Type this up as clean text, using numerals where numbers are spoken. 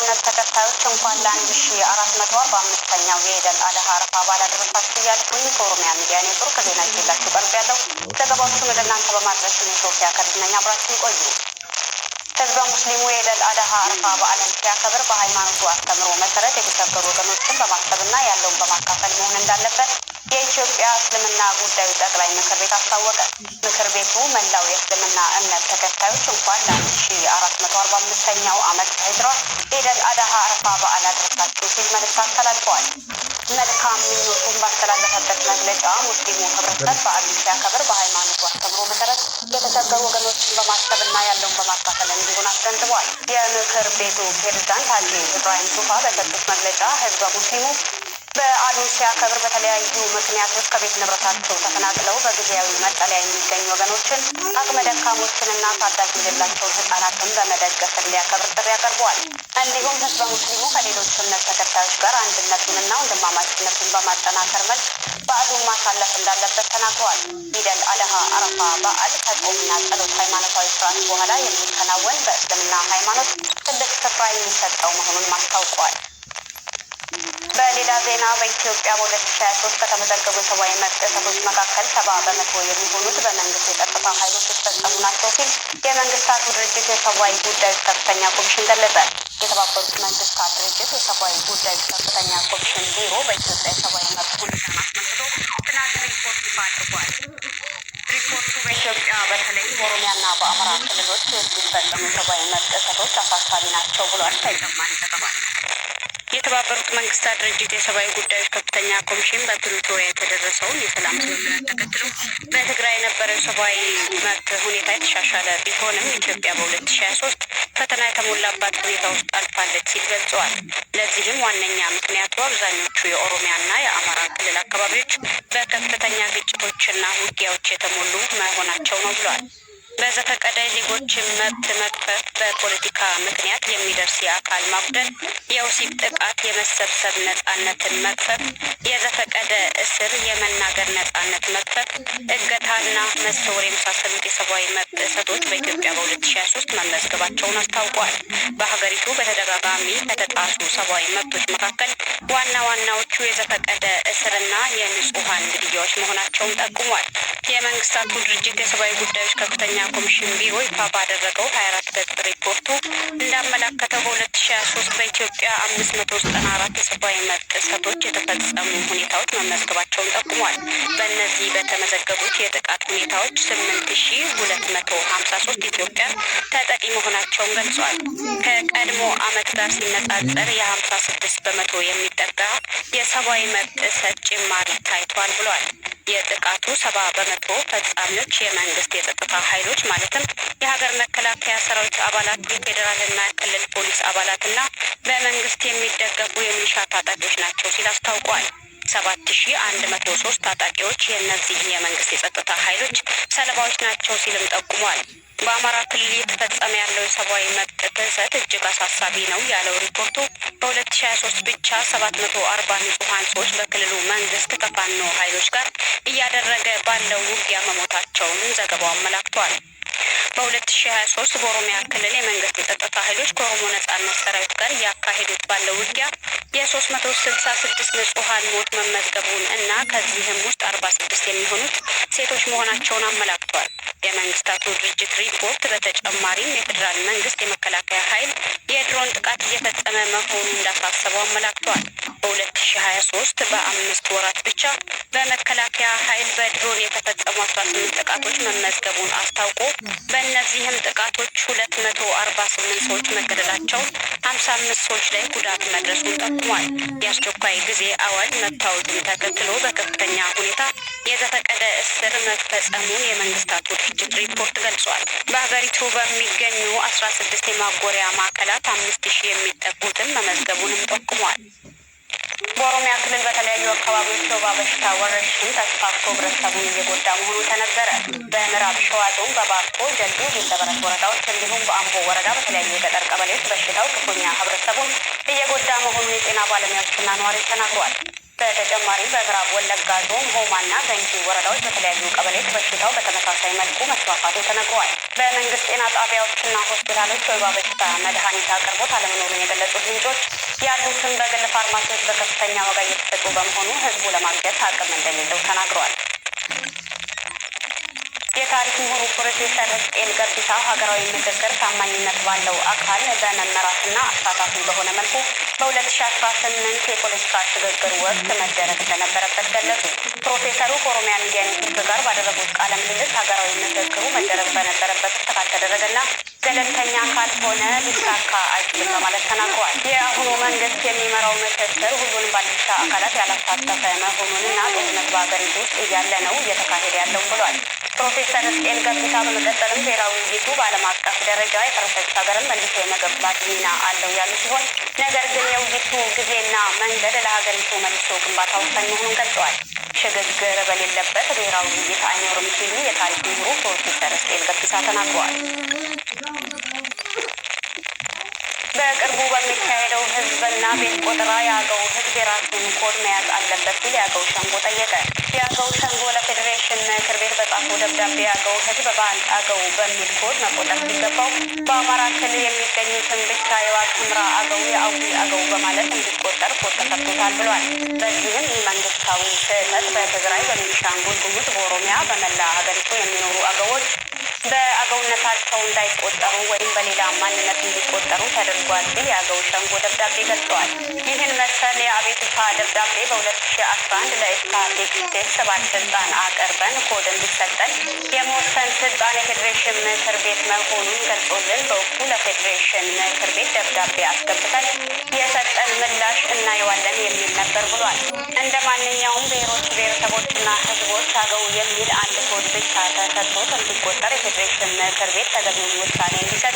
እምነት ተከታዮች እንኳን ለ1445ኛው የኢደል አድሃ አረፋ በዓል አደረሳችሁ እያልኩኝ ከኦሮሚያ ሚዲያ ኔትወርክ ዜና ይዤላችሁ ቀርቤያለሁ። ዘገባዎቹን ወደ እናንተ በማድረስ ሶፊያ ከድነኛ አብራችሁን ቆዩ። ህዝበ ሙስሊሙ የኢደል አድሃ አረፋ በዓልን ሲያከብር በሃይማኖቱ አስተምሮ መሰረት የተቸገሩ ወገኖችን በማሰብና ያለውን በማካፈል መሆን እንዳለበት የኢትዮጵያ እስልምና ጉዳዮች ጠቅላይ ምክር ቤት አስታወቀ። ምክር ቤቱ መላው የእስልምና እምነት ተከታዮች እንኳን ለ1445ኛው ዓመት ሂጅራ ኢደል አድሃ አረፋ በዓል አደረሳችሁ ሲል መልእክት አስተላልፈዋል። መልካም ምኞቱን ባስተላለፈበት መግለጫ ሙስሊሙ ህብረተሰብ በዓሉን ሲያከብር በሃይማኖቱ አስተምሮ መሰረት የተቸገሩ ወገኖችን በማሰብና ያለውን በማካፈል እንዲሆን አስገንዝቧል። የምክር ቤቱ ፕሬዝዳንት ሀጂ ኢብራሂም ቱፋ በሰጡት መግለጫ ህዝበ ሙስሊሙ በዓሉን ሲያከብር በተለያዩ ምክንያቶች ከቤት ንብረታቸው ተፈናቅለው በጊዜያዊ መጠለያ የሚገኙ ወገኖችን፣ አቅመ ደካሞችንና ታዳጊ የሌላቸውን ህጻናትን በመደገፍ እንዲያከብር ጥሪ አቅርበዋል። እንዲሁም ህዝበ ሙስሊሙ ከሌሎች እምነት ተከታዮች ጋር አንድነቱንና ወንድማማችነቱን በማጠናከር መልክ በዓሉን ማሳለፍ እንዳለበት ተናግረዋል። ኢደል አድሃ አረፋ በዓል ከጾምና ጸሎት ሃይማኖታዊ ስርዓት በኋላ የሚከናወን በእስልምና ሃይማኖት ትልቅ ስፍራ የሚሰጠው መሆኑን አስታውቀዋል። በሌላ ዜና በኢትዮጵያ በ2023 ከተመዘገቡ የሰብአዊ መብት ጥሰቶች መካከል 70% የሚሆኑት በመንግስት የጸጥታ ኃይሎች የተፈጸሙ ናቸው ሲል የመንግስታቱ ድርጅት የሰብአዊ ጉዳዮች ከፍተኛ ኮሚሽን ገለጸ። የተባበሩት መንግስታት ድርጅት የሰብአዊ ጉዳዮች ከፍተኛ ኮሚሽን ቢሮ በኢትዮጵያ የሰብአዊ መብት ሁኔታን አስመልክቶ ትናንት ሪፖርት ይፋ አድርጓል። ሪፖርቱ በኢትዮጵያ በተለይ በኦሮሚያና በአማራ ክልሎች የሚፈጸሙ የሰብአዊ መብት ጥሰቶች አሳሳቢ ናቸው ብሏል። ተጨማሪ ዘገባ የተባበሩት መንግስታት ድርጅት የሰብአዊ ጉዳዮች ከፍተኛ ኮሚሽን በፕሪቶሪያ የተደረሰውን የሰላም ስምምነት ተከትሎ በትግራይ የነበረው የሰብአዊ መብት ሁኔታ የተሻሻለ ቢሆንም ኢትዮጵያ በ2023 ፈተና የተሞላባት ሁኔታ ውስጥ አልፋለች ሲል ገልጸዋል። ለዚህም ዋነኛ ምክንያቱ አብዛኞቹ የኦሮሚያና የአማራ ክልል አካባቢዎች በከፍተኛ ግጭቶችና ውጊያዎች የተሞሉ መሆናቸው ነው ብሏል። በዘፈቀደ ዜጎች መብት መጥፈፍ፣ በፖለቲካ ምክንያት የሚደርስ የአካል ማጉደል፣ የወሲብ ጥቃት፣ የመሰብሰብ ነጻነትን መጥፈፍ፣ የዘፈቀደ እስር፣ የመናገር ነጻነት መጥፈፍ፣ እገታና መሰወር የመሳሰሉት የሰብአዊ መብት ጥሰቶች በኢትዮጵያ በ2023 መመዝገባቸውን አስታውቋል። በሀገሪቱ በተደጋጋሚ ከተጣሱ ሰብአዊ መብቶች መካከል ዋና ዋናዎቹ የዘፈቀደ እስርና የንጹሐን ግድያዎች መሆናቸውን ጠቁሟል። የመንግስታቱ ድርጅት የሰብአዊ ጉዳዮች ከፍተኛ ኮሚሽን ቢሮ ይፋ ባደረገው 24 ገጽ ሪፖርቱ እንዳመላከተው በ2023 በኢትዮጵያ 594 የሰብአዊ መብት ጥሰቶች የተፈጸሙ ሁኔታዎች መመዝገባቸውን ጠቁሟል። በእነዚህ በተመዘገቡት የጥቃት ሁኔታዎች 8253 ኢትዮጵያን ተጠቂ መሆናቸውን ገልጿል። ከቀድሞ ዓመት ጋር ሲነጻጸር የ56% የሚጠጋ የሰብአዊ መብት ጥሰት ጭማሪ ታይቷል ብሏል። የጥቃቱ 70% ፈጻሚዎች የመንግስት የጸጥታ ኃይሎች ማለትም የሀገር መከላከያ ሰራዊት አባላት፣ የፌዴራልና ክልል ፖሊስ አባላትና በመንግስት የሚደገፉ የሚሊሻ ታጣቂዎች ናቸው ሲል አስታውቋል። 7103 ታጣቂዎች የእነዚህ የመንግስት የጸጥታ ኃይሎች ሰለባዎች ናቸው ሲልም ጠቁሟል። በአማራ ክልል እየተፈጸመ ያለው የሰብአዊ መብት ጥሰት እጅግ አሳሳቢ ነው ያለው ሪፖርቱ በ2023 ብቻ 740 ንጹሐን ሰዎች በክልሉ መንግስት ከፋኖ ኃይሎች ጋር እያደረገ ባለው ውጊያ መሞታቸውን ዘገባው አመላክቷል። በ2023 በኦሮሚያ ክልል የመንግስት የጸጥታ ኃይሎች ከኦሮሞ ነጻነት ሰራዊት ጋር እያካሄዱት ባለው ውጊያ የ366 ንጹሐን ሞት መመዝገቡን እና ከዚህም ውስጥ 46 የሚሆኑት ሴቶች መሆናቸውን አመላክቷል። የመንግስታቱ ድርጅት ሪፖርት በተጨማሪም የፌዴራል መንግስት የመከላከያ ኃይል የድሮን ጥቃት እየፈጸመ መሆኑን እንዳሳሰበው አመላክቷል። በ2023 በ5 ወራት ብቻ በመከላከያ ኃይል በድሮን የተፈጸሙ 18 ጥቃቶች መመዝገቡን አስታውቆ በእነዚህም ጥቃቶች 248 ሰዎች መገደላቸውን፣ 55 ሰዎች ላይ ጉዳት መድረሱን ጠቁሟል። የአስቸኳይ ጊዜ አዋጅ መታወጁን ተከትሎ በከፍተኛ ሁኔታ የዘፈቀደ እስር መፈጸሙን የመንግስታቱ ድርጅት ሪፖርት ገልጿል። በሀገሪቱ በሚገኙ 16 የማጎሪያ ማዕከላት 5000 የሚጠጉትን መመዝገቡንም ጠቁሟል። በኦሮሚያ ክልል በተለያዩ አካባቢዎች የወባ በሽታ ወረርሽኝ ተስፋፍቶ ህብረተሰቡን እየጎዳ መሆኑ ተነገረ። በምዕራብ ሸዋ ዞን በባርቆ፣ ጀልዱ፣ ጊንደበረት ወረዳዎች እንዲሁም በአምቦ ወረዳ በተለያዩ የገጠር ቀበሌዎች በሽታው ክፉኛ ህብረተሰቡን እየጎዳ መሆኑን የጤና ባለሙያዎችና ነዋሪዎች ተናግረዋል። በተጨማሪም በምዕራብ ወለጋ ዞን ሆማና ገንጂ ወረዳዎች በተለያዩ ቀበሌዎች በሽታው በተመሳሳይ መልኩ መስፋፋቱ ተነግሯል። በመንግስት ጤና ጣቢያዎችና ሆስፒታሎች የወባ በሽታ መድኃኒት አቅርቦት አለመኖሩን የገለጹት ምንጮች ያሉትን በግል ፋርማሲዎች በከፍተኛ ዋጋ እየተሰጡ በመሆኑ ህዝቡ ለማግኘት አቅም እንደሌለው ተናግረዋል። የታሪክ ምሁሩ ፕሮፌሰር ሕዝቅኤል ገቢሳ ሀገራዊ ምክክር ታማኝነት ባለው አካል በመመራትና አሳታፊ በሆነ መልኩ በ2018 የፖለቲካ ሽግግር ወቅት መደረግ እንደነበረበት ገለጹ። ፕሮፌሰሩ ከኦሮሚያ ሚዲያ ኔትወርክ ጋር ባደረጉት ቃለ ምልልስ ሀገራዊ ምክክሩ መደረግ በነበረበት ወቅት ካልተደረገና ገለልተኛ ካልሆነ ሊሳካ አይችልም በማለት ተናግረዋል። የአሁኑ መንግስት የሚመራው ምክክር ሁሉንም ባለድርሻ አካላት ያላሳተፈ መሆኑንና ጦርነት በሀገሪቱ ውስጥ እያለ ነው እየተካሄደ ያለው ብሏል። ፕሮፌሰር ሕዝቅኤል ገቢሳ በመቀጠልም ብሔራዊ ውይይቱ በዓለም አቀፍ ደረጃ የፈረሰች ሀገርን መልሶ የመገንባት ሚና አለው ያሉ ሲሆን ነገር ግን የውይይቱ ጊዜና መንገድ ለሀገሪቱ መልሶ ግንባታ ወሳኝ መሆኑን ገልጸዋል። ሽግግር በሌለበት ብሔራዊ ውይይት አይኖርም ሲሉ የታሪክ ምሁሩ ፕሮፌሰር ሕዝቅኤል ገቢሳ ተናግረዋል። በቅርቡ በሚካሄደው ህዝብና ቤት ቆጠራ የአገው ህዝብ የራሱን ኮድ መያዝ አለበት ሲል የአገው ሸንጎ ጠየቀ። የአገው ሸንጎ ለፌዴሬሽን ምክር ቤት በጻፈው ደብዳቤ የአገው ህዝብ በአንድ አገው በሚል ኮድ መቆጠር ሲገባው በአማራ ክልል የሚገኙትን ብቻ የዋግ ኽምራ አገው፣ የአዊ አገው በማለት እንዲቆጠር ኮድ ተሰጥቶታል ብሏል። በዚህም ይህ መንግስታዊ ስህተት በትግራይ፣ በቤኒሻንጉል ጉሙዝ፣ በኦሮሚያ፣ በመላ ሀገሪቱ የሚኖሩ አገዎች በአገውነታቸው እንዳይቆጠሩ ወይም በሌላ ማንነት እንዲቆጠሩ ተደርጓል ሲል የአገው ሸንጎ ደብዳቤ ገልጸዋል። ይህን መሰል የአቤቱታ ደብዳቤ በ2011 ለስታቲስቲክስ ባለስልጣን አቅርበን ኮድ እንዲሰጠን የመወሰን ስልጣን የፌዴሬሽን ምክር ቤት መሆኑን ገልጾልን በወቅቱ ለፌዴሬሽን ምክር ቤት ደብዳቤ አስገብተን የሰጠን ምላሽ እናየዋለን የሚል ነበር ብሏል። እንደ ማንኛውም ብሔሮች ብሔረሰቦችና ህዝቦች አገው የሚል አንድ ኮድ ብቻ ተሰጥቶት እንዲቆጠር የፌዴሬሽን ምክር ቤት ተገቢውን ውሳኔ እንዲሰጥ